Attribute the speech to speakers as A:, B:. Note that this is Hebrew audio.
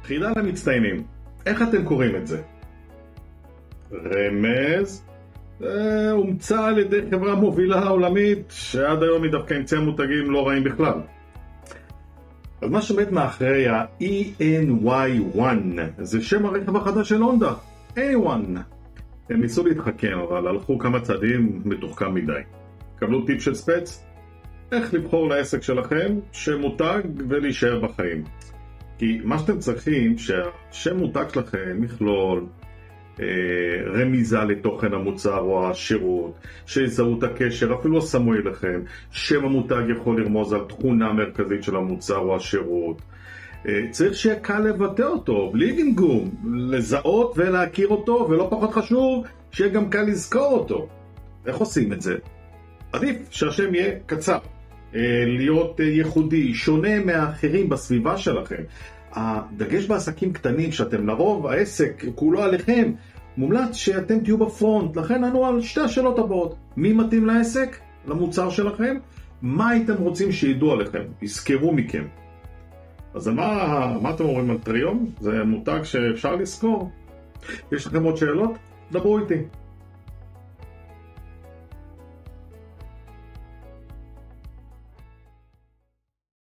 A: חידה למצטיינים. איך אתם קוראים את זה? רמז הומצא על ידי חברה מובילה עולמית שעד היום היא דווקא המציאה מותגים לא רעים בכלל. אז מה שבאמת מאחורי ה-ENY1 זה שם הרכב החדש של הונדה, A1. הם ניסו להתחכם אבל הלכו כמה צעדים מתוחכם מדי. קבלו טיפ של ספץ? איך לבחור לעסק שלכם שם מותג ולהישאר בחיים. כי מה שאתם צריכים שהשם מותג שלכם יכלול רמיזה לתוכן המוצר או השירות, שיזהו את הקשר, אפילו סמוי לכם. שם המותג יכול לרמוז על תכונה מרכזית של המוצר או השירות. צריך שיהיה קל לבטא אותו, בלי גמגום, לזהות ולהכיר אותו, ולא פחות חשוב, שיהיה גם קל לזכור אותו. איך עושים את זה? עדיף שהשם יהיה קצר, להיות ייחודי, שונה מהאחרים בסביבה שלכם. הדגש בעסקים קטנים שאתם לרוב, העסק כולו עליכם, מומלץ שאתם תהיו בפרונט. לכן ענו על שתי השאלות הבאות: מי מתאים לעסק, למוצר שלכם? מה הייתם רוצים שידעו עליכם, יזכרו מכם? אז מה אתם אומרים על טריום? זה מותג שאפשר לזכור. יש לכם עוד שאלות? דברו איתי.